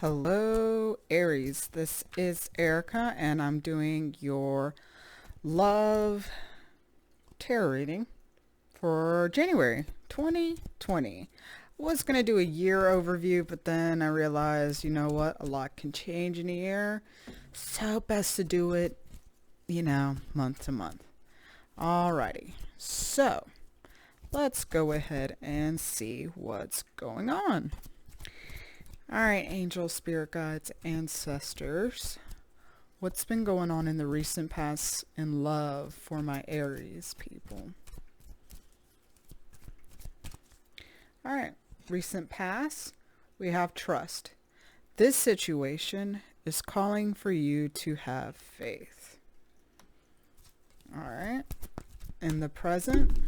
Hello, Aries. This is Erica, and I'm doing your love tarot reading for January 2020. I was going to do a year overview, but then I realized, you know what, a lot can change in a year. So best to do it, month to month. Alrighty. So let's go ahead and see what's going on. All right, angels, spirit guides, ancestors. What's been going on in the recent past in love for my Aries people? All right, recent past, we have trust. This situation is calling for you to have faith. All right, in the present,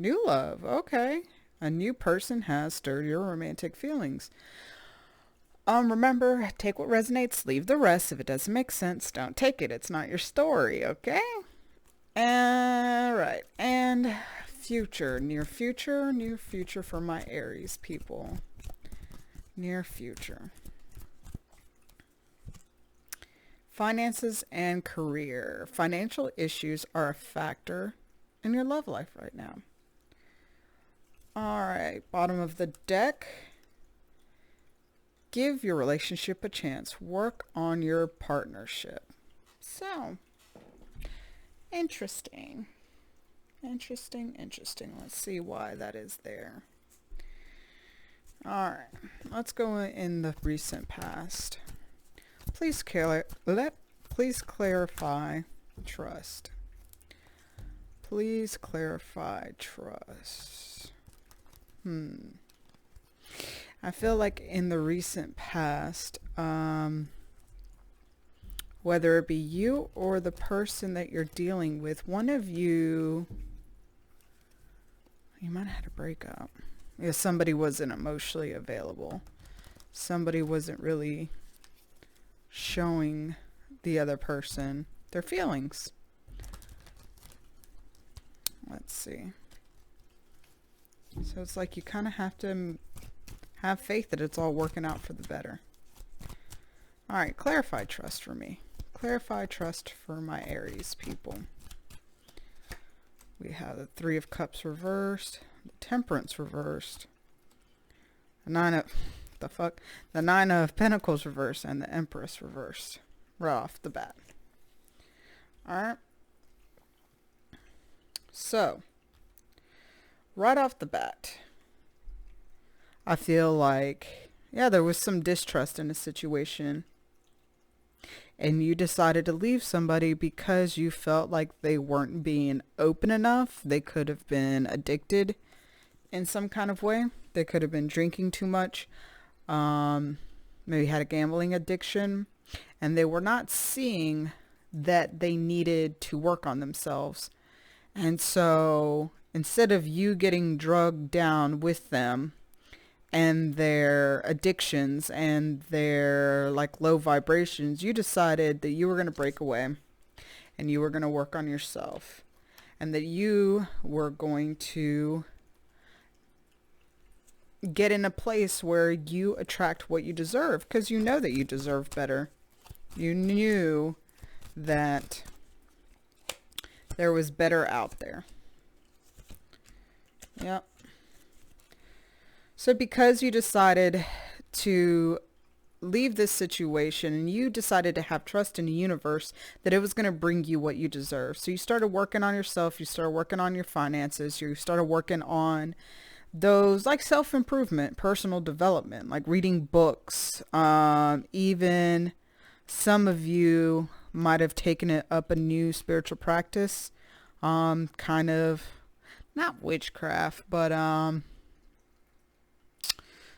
new love. Okay. A new person has stirred your romantic feelings. Remember, take what resonates, leave the rest. If it doesn't make sense, don't take it. It's not your story, okay? All right. And future, near future for my Aries people. Near future. Finances and career. Financial issues are a factor in your love life right now. All right, bottom of the deck. Give your relationship a chance. Work on your partnership. So, interesting. Let's see why that is there. All right, let's go in the recent past. Please clarify trust. Please clarify trust. I feel like in the recent past, whether it be you or the person that you're dealing with, one of you might have had a breakup. Yeah, somebody wasn't emotionally available. Somebody wasn't really showing the other person their feelings. Let's see. So it's like you kind of have to have faith that it's all working out for the better. All right, clarify trust for me. Clarify trust for my Aries people. We have the Three of Cups reversed, the Temperance reversed, the Nine of Pentacles reversed, and the Empress reversed. Right off the bat. All right. So, right off the bat, I feel like, there was some distrust in the situation. And you decided to leave somebody because you felt like they weren't being open enough. They could have been addicted in some kind of way. They could have been drinking too much. Maybe had a gambling addiction. And they were not seeing that they needed to work on themselves. And so instead of you getting drugged down with them and their addictions and their low vibrations, you decided that you were going to break away and you were going to work on yourself and that you were going to get in a place where you attract what you deserve because you know that you deserve better. You knew that there was better out there. Yep. So because you decided to leave this situation and you decided to have trust in the universe that it was going to bring you what you deserve. So you started working on yourself. You started working on your finances. You started working on those self-improvement, personal development, like reading books. Even some of you might have taken it up a new spiritual practice, kind of not witchcraft, but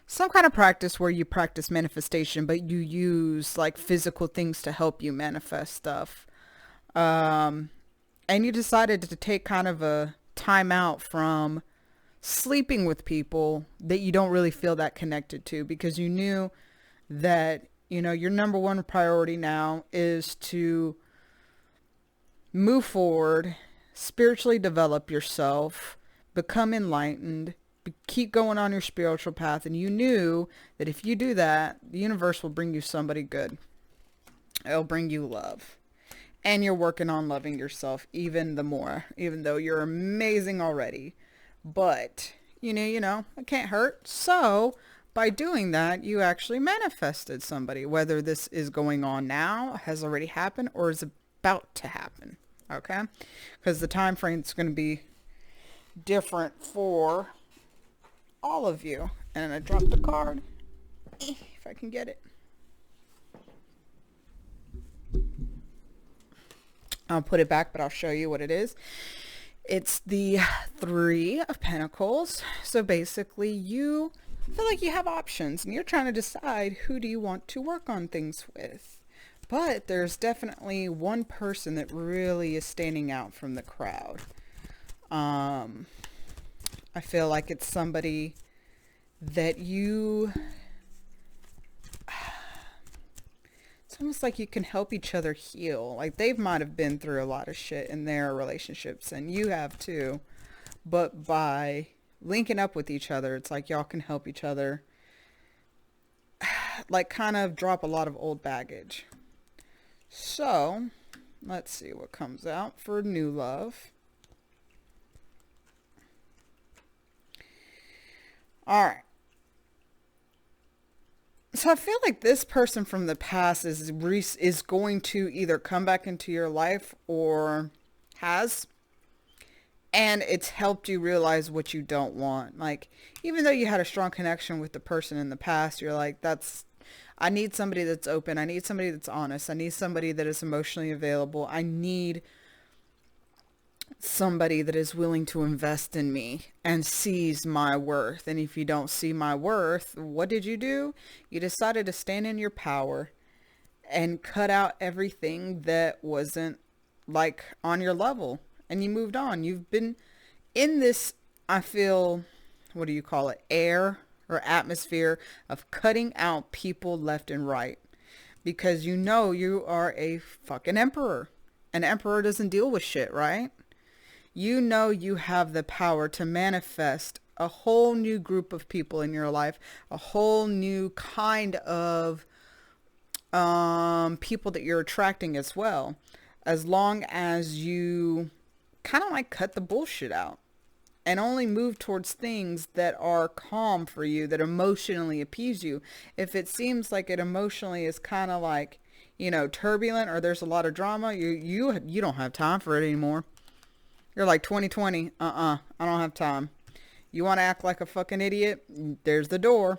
some kind of practice where you practice manifestation, but you use physical things to help you manifest stuff. And you decided to take kind of a time out from sleeping with people that you don't really feel that connected to because you knew that, your number one priority now is to move forward, spiritually develop yourself, become enlightened, keep going on your spiritual path, and you knew that if you do that, the universe will bring you somebody good. It'll bring you love. And you're working on loving yourself even the more, even though you're amazing already. But, you know, it can't hurt. So by doing that, you actually manifested somebody, whether this is going on now, has already happened, or is about to happen. Okay? Because the time frame is going to be different for all of you. And I dropped the card. If I can get it. I'll put it back, but I'll show you what it is. It's the Three of Pentacles. So basically you feel like you have options and you're trying to decide who do you want to work on things with. But there's definitely one person that really is standing out from the crowd. I feel like it's somebody that you... almost like you can help each other heal. Like they might have been through a lot of shit in their relationships, and you have too. But by linking up with each other, it's like y'all can help each other, like kind of drop a lot of old baggage. So let's see what comes out for new love. All right. So I feel like this person from the past is going to either come back into your life or has. And it's helped you realize what you don't want. Like, even though you had a strong connection with the person in the past, you're like, I need somebody that's open. I need somebody that's honest. I need somebody that is emotionally available. I need somebody that is willing to invest in me and sees my worth. And if you don't see my worth, what did you do? You decided to stand in your power and cut out everything that wasn't like on your level, and you moved on. You've been in this, I feel, what do you call it? Air or atmosphere of cutting out people left and right, because you know you are a fucking emperor. An emperor doesn't deal with shit, right? You know you have the power to manifest a whole new group of people in your life, a whole new kind of people that you're attracting as well, as long as you kind of like cut the bullshit out and only move towards things that are calm for you, that emotionally appease you. If it seems like it emotionally is kind of like, you know, turbulent, or there's a lot of drama, you don't have time for it anymore. You're like 2020. I don't have time. You want to act like a fucking idiot? There's the door.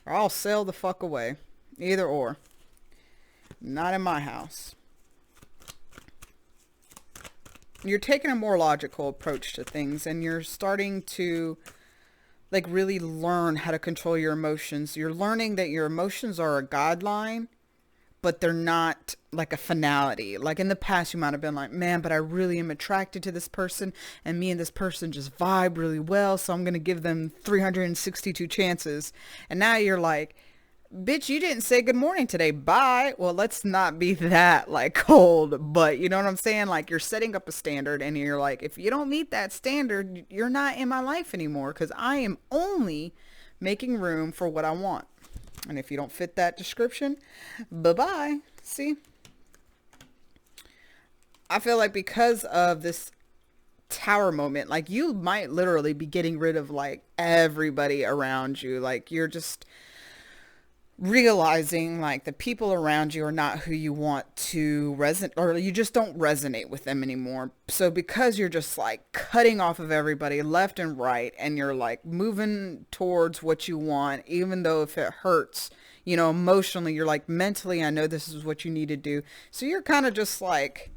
Or I'll sail the fuck away. Either or. Not in my house. You're taking a more logical approach to things, and you're starting to like really learn how to control your emotions. You're learning that your emotions are a guideline, but they're not like a finality. Like in the past, you might have been like, man, but I really am attracted to this person, and me and this person just vibe really well, so I'm going to give them 362 chances. And now you're like, bitch, you didn't say good morning today. Bye. Well, let's not be that like cold, but you know what I'm saying? Like you're setting up a standard, and you're like, if you don't meet that standard, you're not in my life anymore, because I am only making room for what I want. And if you don't fit that description, bye-bye. See? I feel like because of this tower moment, like you might literally be getting rid of like everybody around you. Like you're just realizing like the people around you are not who you want to resonate, or you just don't resonate with them anymore. So because you're just like cutting off of everybody left and right, and you're like moving towards what you want, even though if it hurts, you know, emotionally, you're like, mentally, I know this is what you need to do. So you're kind of just like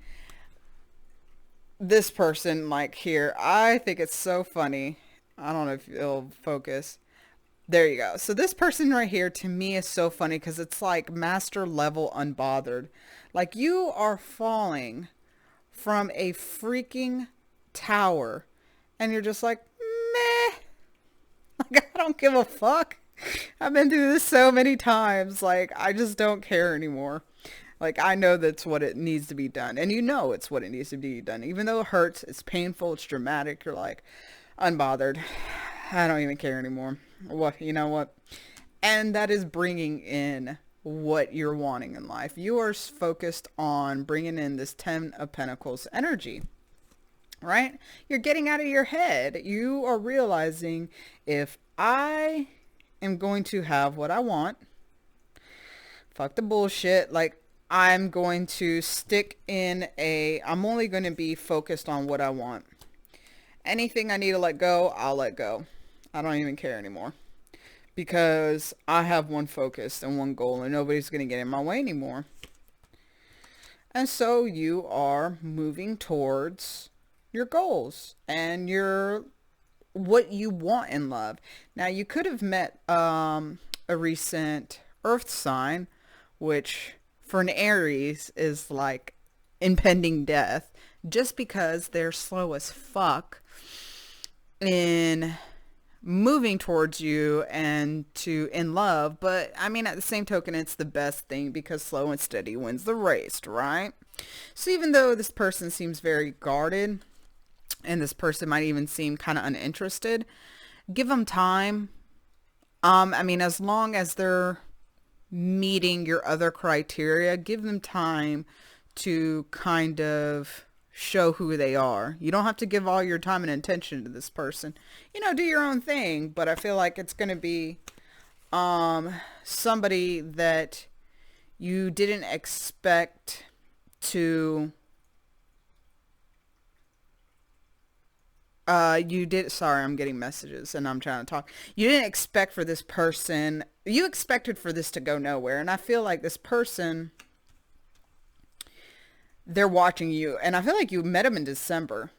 this person like here. I think it's so funny. I don't know if it'll focus. There you go. So this person right here to me is so funny, because it's like master level unbothered. Like you are falling from a freaking tower, and you're just like, meh. Like I don't give a fuck. I've been through this so many times. Like I just don't care anymore. Like I know that's what it needs to be done. And you know it's what it needs to be done. Even though it hurts, it's painful, it's dramatic. You're like unbothered. I don't even care anymore. What, you know what? And that is bringing in what you're wanting in life. You are focused on bringing in this 10 of Pentacles energy, right? You're getting out of your head. You are realizing, if I am going to have what I want, fuck the bullshit. Like, I'm going to stick in I'm only going to be focused on what I want. Anything I need to let go, I'll let go. I don't even care anymore, because I have one focus and one goal, and nobody's going to get in my way anymore. And so you are moving towards your goals and what you want in love. Now, you could have met a recent earth sign, which for an Aries is like impending death, just because they're slow as fuck in moving towards you and in love. But I mean, at the same token, it's the best thing, because slow and steady wins the race, right? So even though this person seems very guarded, and this person might even seem kind of uninterested, give them time. I mean, as long as they're meeting your other criteria, give them time to kind of show who they are. You don't have to give all your time and attention to this person. Do your own thing, but I feel like it's going to be somebody that you didn't expect to sorry, I'm getting messages and I'm trying to talk. You didn't expect for this person, you expected for this to go nowhere. And I feel like this person, they're watching you. And I feel like you met them in December.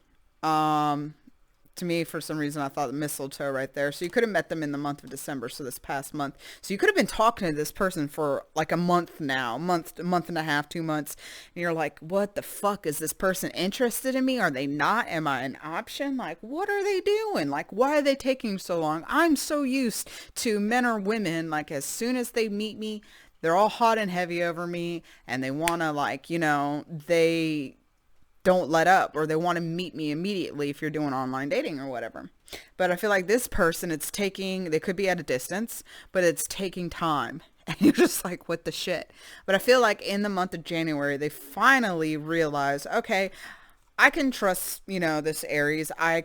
To me, for some reason, I thought the mistletoe right there. So you could have met them in the month of December. So this past month. So you could have been talking to this person for like a month now, a month and a half, 2 months. And you're like, what the fuck? Is this person interested in me? Are they not? Am I an option? Like, what are they doing? Like, why are they taking so long? I'm so used to men or women, like, as soon as they meet me, they're all hot and heavy over me. And they want to, like, they don't let up, or they want to meet me immediately if you're doing online dating or whatever. But I feel like this person, they could be at a distance, but it's taking time. And you're just like, what the shit? But I feel like in the month of January, they finally realize, okay, I can trust, this Aries. I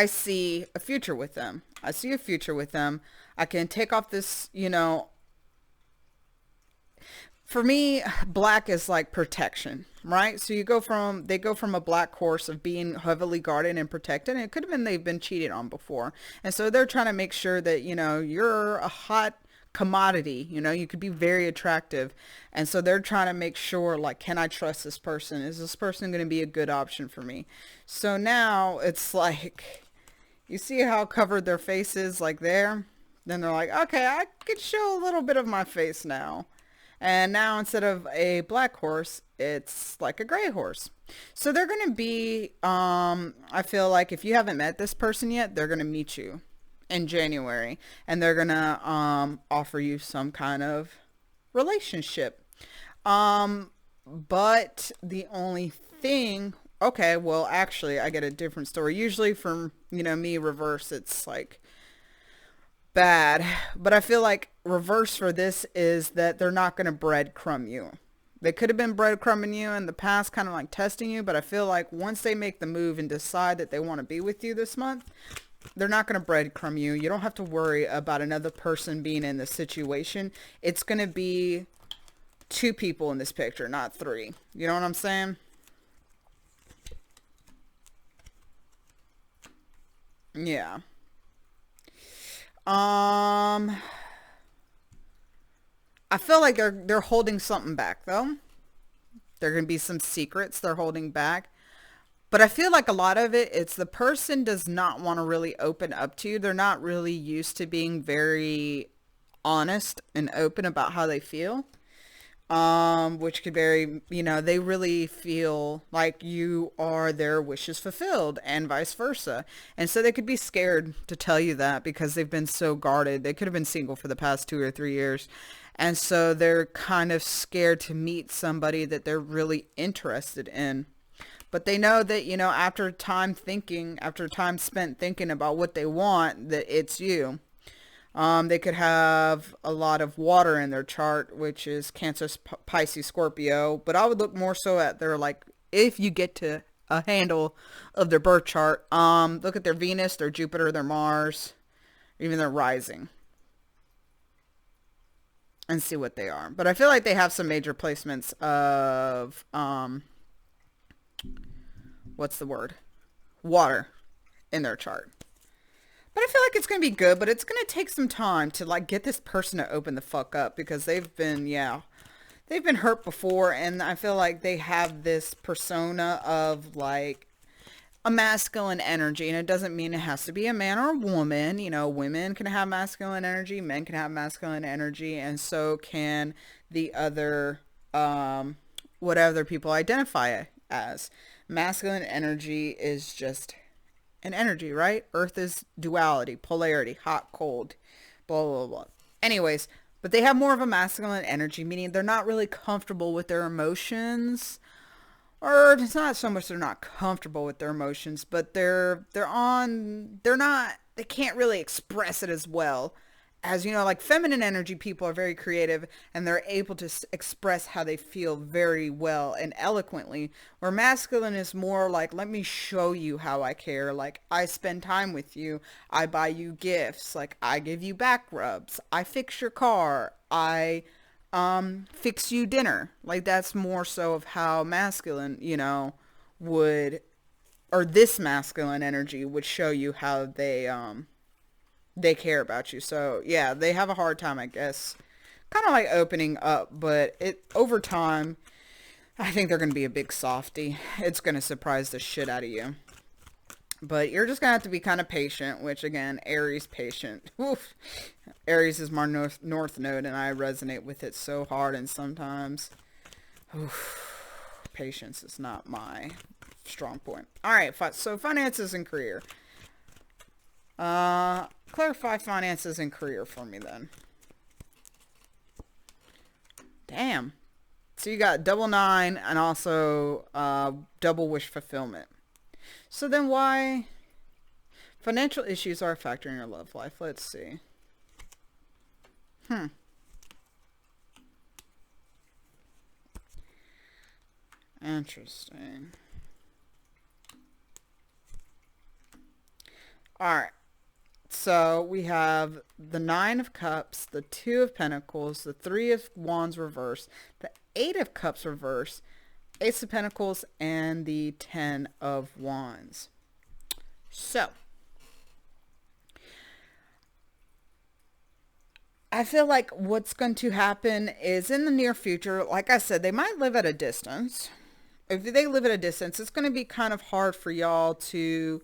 see a future with them. I see a future with them. I can take off this, for me, black is like protection, right? So they go from a black horse of being heavily guarded and protected. And it could have been they've been cheated on before. And so they're trying to make sure that, you're a hot commodity, you could be very attractive. And so they're trying to make sure, like, can I trust this person? Is this person going to be a good option for me? So now it's like, you see how covered their face is, like there? Then they're like, okay, I could show a little bit of my face now. And now instead of a black horse, it's like a gray horse. So they're going to be, I feel like if you haven't met this person yet, they're going to meet you in January. And they're going to offer you some kind of relationship. But the only thing, okay, well, actually, I get a different story. Usually from, me, reverse, it's like bad. But I feel like reverse for this is that they're not going to breadcrumb you. They could have been breadcrumbing you in the past, kind of like testing you, but I feel like once they make the move and decide that they want to be with you this month, they're not going to breadcrumb you. You don't have to worry about another person being in the situation. It's going to be 2 people in this picture, not 3. You know what I'm saying? Yeah. I feel like they're holding something back though. There are going to be some secrets they're holding back. But I feel like a lot of it's the person does not want to really open up to you. They're not really used to being very honest and open about how they feel. Which could vary, they really feel like you are their wishes fulfilled and vice versa. And so they could be scared to tell you that because they've been so guarded. They could have been single for the past 2 or 3 years. And so they're kind of scared to meet somebody that they're really interested in. But they know that, after time spent thinking about what they want, that it's you. They could have a lot of water in their chart, which is Cancer, Pisces, Scorpio. But I would look more so at their, like, if you get to a handle of their birth chart, look at their Venus, their Jupiter, their Mars, even their rising, and see what they are. But I feel like they have some major placements of, what's the word? Water in their chart. But I feel like it's going to be good, but it's going to take some time to, like, get this person to open the fuck up, because they've been hurt before, and I feel like they have this persona of, like, a masculine energy, and it doesn't mean it has to be a man or a woman. Women can have masculine energy, men can have masculine energy, and so can the other, what other people identify as. Masculine energy is just an energy, right? Earth is duality, polarity, hot, cold, blah, blah, blah. Anyways, but they have more of a masculine energy, meaning they're not really comfortable with their emotions. Or it's not so much they're not comfortable with their emotions, but they can't really express it as well. As like feminine energy people are very creative, and they're able to express how they feel very well and eloquently, where masculine is more like, let me show you how I care. Like, I spend time with you, I buy you gifts, like I give you back rubs, I fix your car, I fix you dinner. Like, that's more so of how masculine, would, or this masculine energy would show you how they care about you. So yeah, they have a hard time, I guess, kind of like opening up, but over time, I think they're going to be a big softie. It's going to surprise the shit out of you. But you're just going to have to be kind of patient, which again, Aries patient. Oof. Aries is my north node, and I resonate with it so hard, and sometimes patience is not my strong point. All right, so finances and career. Clarify finances and career for me then. Damn. So you got double 9 and also double wish fulfillment. So then why financial issues are a factor in your love life? Let's see. Interesting. All right. So we have the 9 of Cups, the 2 of Pentacles, the 3 of Wands reverse, the 8 of Cups reverse, Ace of Pentacles, and the 10 of Wands. So I feel like what's going to happen is in the near future, like I said, they might live at a distance. If they live at a distance, it's going to be kind of hard for y'all to,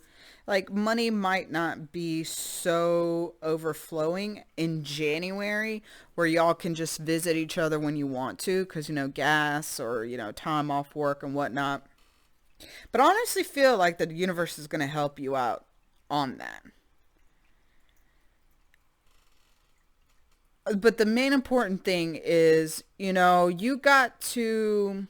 like, money might not be so overflowing in January where y'all can just visit each other when you want to, because, gas or, time off work and whatnot. But I honestly feel like the universe is going to help you out on that. But the main important thing is, you got to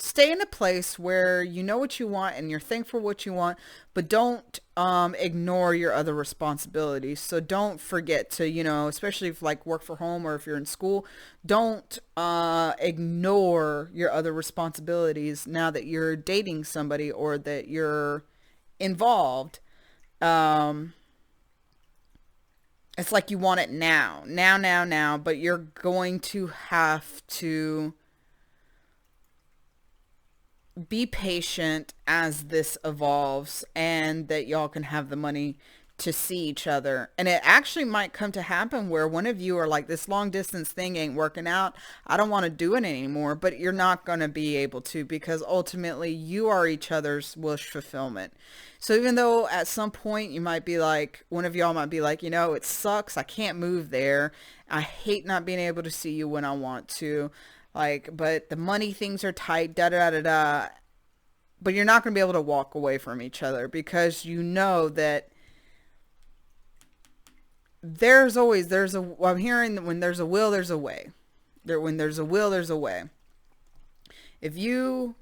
stay in a place where you know what you want and you're thankful for what you want, but don't ignore your other responsibilities. So don't forget to, especially if like work for home or if you're in school, don't ignore your other responsibilities now that you're dating somebody or that you're involved. It's like you want it now, but you're going to have to be patient as this evolves, and that y'all can have the money to see each other. And it actually might come to happen where one of you are like, this long distance thing ain't working out, I don't want to do it anymore. But you're not going to be able to, because ultimately you are each other's wish fulfillment. So even though at some point you might be like, one of y'all might be like, it sucks, I can't move there, I hate not being able to see you when I want to, like, but the money things are tight, da da da da. But you're not going to be able to walk away from each other, because you know that I'm hearing that when there's a will, there's a way. When there's a will, there's a way. If you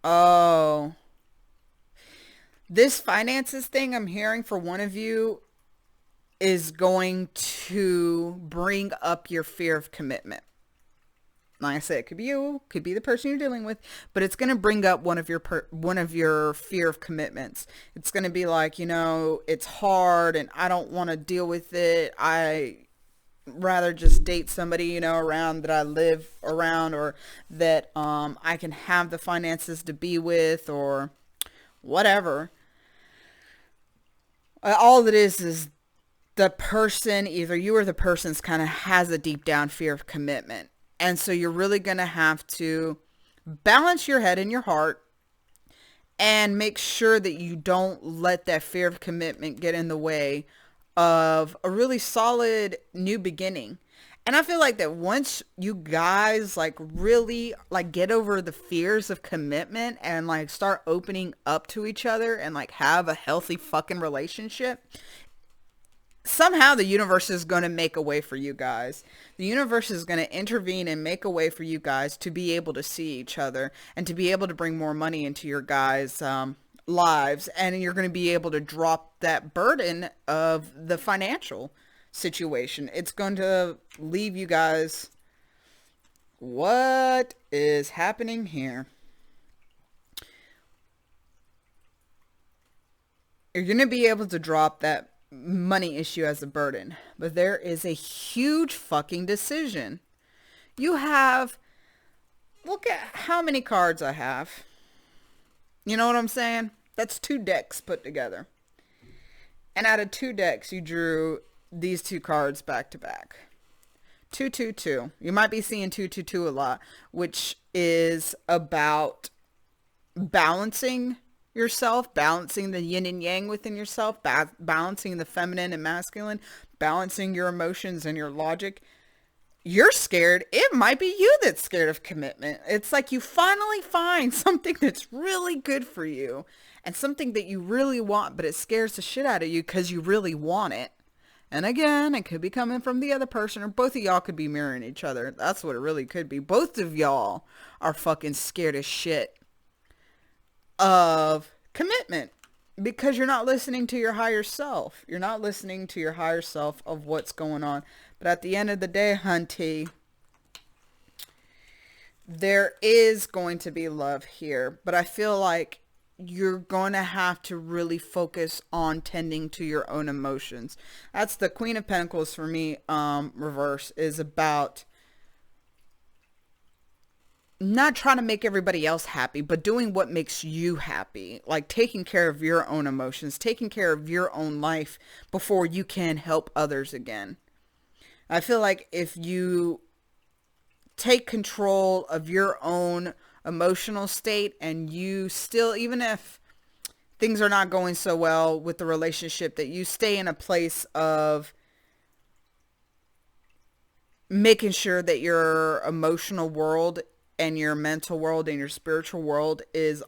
Oh, this finances thing I'm hearing for one of you is going to bring up your fear of commitment. Like I said, it could be you, could be the person you're dealing with, but it's going to bring up one of your fear of commitments. It's going to be like, it's hard and I don't want to deal with it. I rather just date somebody, around that I live around, or that I can have the finances to be with, or whatever. All it is the person, either you or the person's kind of has a deep down fear of commitment. And so you're really going to have to balance your head and your heart and make sure that you don't let that fear of commitment get in the way of a really solid new beginning. And I feel like that once you guys like really like get over the fears of commitment and like start opening up to each other and like have a healthy fucking relationship, somehow the universe is going to make a way for you guys. The universe is going to intervene and make a way for you guys to be able to see each other and to be able to bring more money into your guys' lives. And you're going to be able to drop that burden of the financial situation. It's going to leave you guys, what is happening here? You're going to be able to drop that money issue as a burden, but there is a huge fucking decision. You have, look at how many cards I have. You know what I'm saying? That's 2 decks put together. And out of 2 decks, you drew these 2 cards back to back. 222. You might be seeing 222 a lot, which is about balancing yourself, balancing the yin and yang within yourself, balancing the feminine and masculine, balancing your emotions and your logic. You're scared. It might be you that's scared of commitment. It's like you finally find something that's really good for you and something that you really want, but it scares the shit out of you because you really want it. And again, it could be coming from the other person, or both of y'all could be mirroring each other. That's what it really could be. Both of y'all are fucking scared as shit of commitment because you're not listening to your higher self. You're not listening to your higher self of what's going on. But at the end of the day, hunty, there is going to be love here. But I feel like you're going to have to really focus on tending to your own emotions. That's the Queen of Pentacles for me, reverse, is about not trying to make everybody else happy, but doing what makes you happy. Like taking care of your own emotions, taking care of your own life before you can help others again. I feel like if you take control of your own emotional state and you still, even if things are not going so well with the relationship, that you stay in a place of making sure that your emotional world and your mental world and your spiritual world is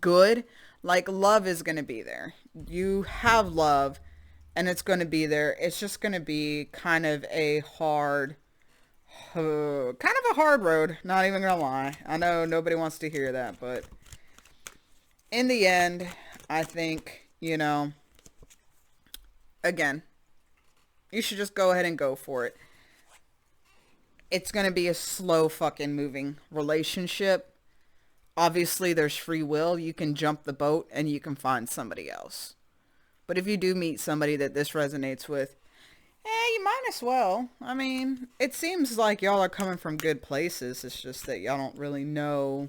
good, like love is going to be there. You have love and it's going to be there. It's just going to be kind of a hard road. Not even going to lie. I know nobody wants to hear that, but in the end, I think, again, you should just go ahead and go for it. It's going to be a slow fucking moving relationship. Obviously, there's free will. You can jump the boat and you can find somebody else. But if you do meet somebody that this resonates with, you might as well. I mean, it seems like y'all are coming from good places. It's just that y'all don't really know.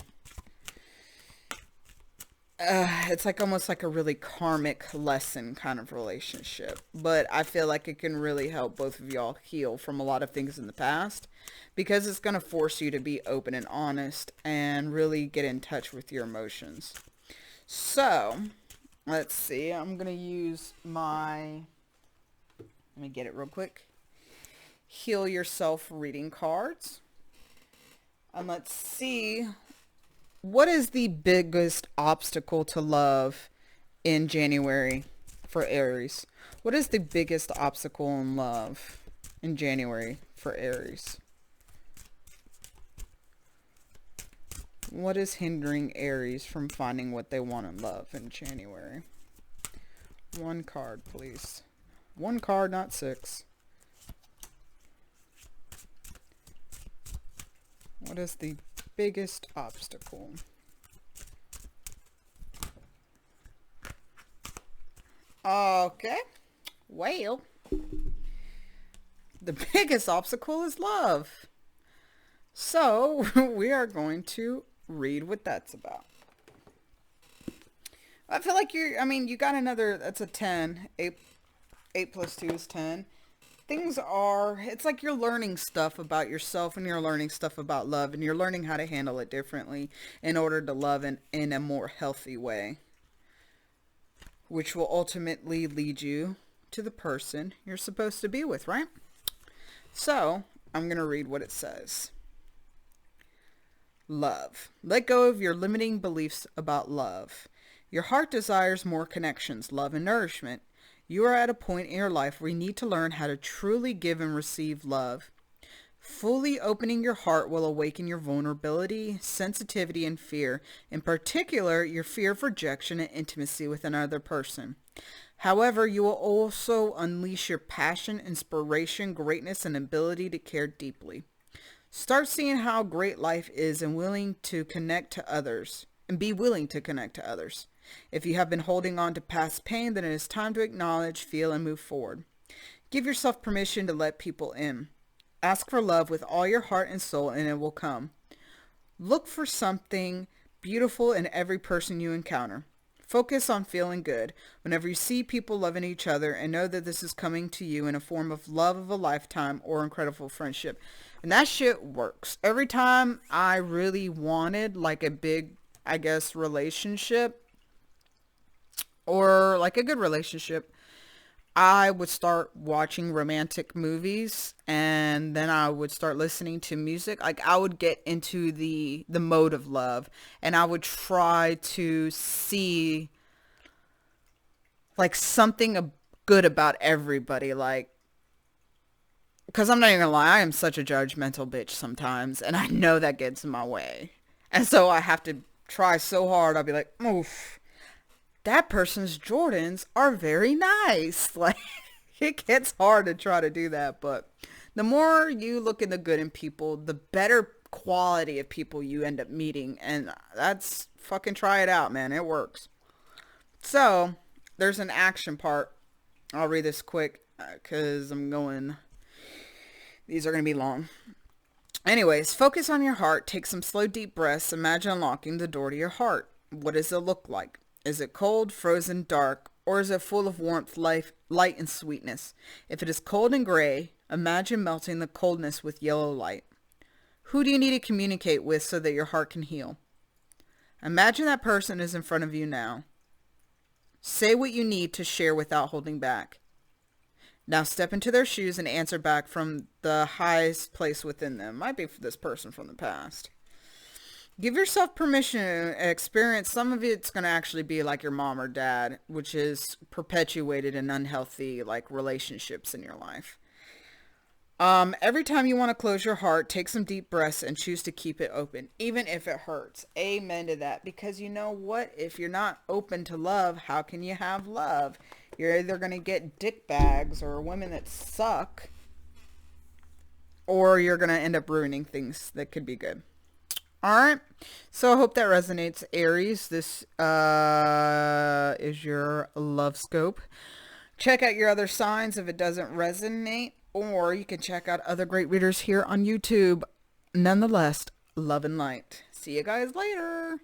It's like almost like a really karmic lesson kind of relationship. But I feel like it can really help both of y'all heal from a lot of things in the past, because it's going to force you to be open and honest and really get in touch with your emotions. So, let's see. I'm going to use my, let me get it real quick, Heal Yourself reading cards. And let's see. What is the biggest obstacle to love in January for Aries? What is the biggest obstacle in love in January for Aries? What is hindering Aries from finding what they want in love in January? One card, please. One card, not six. What is the biggest obstacle? Okay. Well, the biggest obstacle is love. So we are going to read what that's about. I feel like you got another, that's a 10. 8 plus 2 is 10. It's like you're learning stuff about yourself and you're learning stuff about love and you're learning how to handle it differently in order to love in a more healthy way, which will ultimately lead you to the person you're supposed to be with, right? So I'm going to read what it says. Love. Let go of your limiting beliefs about love. Your heart desires more connections, love, and nourishment. You are at a point in your life where you need to learn how to truly give and receive love. Fully opening your heart will awaken your vulnerability, sensitivity, and fear, in particular, your fear of rejection and intimacy with another person. However, you will also unleash your passion, inspiration, greatness, and ability to care deeply. Start seeing how great life is and willing to connect to others, and be willing to connect to others. If you have been holding on to past pain, then it is time to acknowledge, feel, and move forward. Give yourself permission to let people in. Ask for love with all your heart and soul, and it will come. Look for something beautiful in every person you encounter. Focus on feeling good whenever you see people loving each other, and know that this is coming to you in a form of love of a lifetime or incredible friendship. And that shit works. Every time I really wanted like a big, I guess, relationship, or like a good relationship, I would start watching romantic movies, and then I would start listening to music. Like I would get into the mode of love, and I would try to see like something good about everybody. Like, because I'm not even gonna lie, I am such a judgmental bitch sometimes, and I know that gets in my way. And so I have to try so hard. I'll be like, oof, that person's Jordans are very nice. Like, it gets hard to try to do that, but the more you look in the good in people, the better quality of people you end up meeting, and that's fucking try it out, man. It works. So, there's an action part. I'll read this quick because these are going to be long. Anyways, focus on your heart. Take some slow, deep breaths. Imagine unlocking the door to your heart. What does it look like? Is it cold, frozen, dark, or is it full of warmth, light, and sweetness? If it is cold and gray, imagine melting the coldness with yellow light. Who do you need to communicate with so that your heart can heal? Imagine that person is in front of you now. Say what you need to share without holding back. Now step into their shoes and answer back from the highest place within them. Might be for this person from the past. Give yourself permission to experience. Some of it's going to actually be like your mom or dad, which is perpetuated in unhealthy like relationships in your life. Every time you want to close your heart, take some deep breaths and choose to keep it open, even if it hurts. Amen to that. Because you know what? If you're not open to love, how can you have love? You're either going to get dick bags or women that suck, or you're going to end up ruining things that could be good. All right. So I hope that resonates, Aries. This is your love scope. Check out your other signs if it doesn't resonate, or you can check out other great readers here on YouTube. Nonetheless, love and light. See you guys later.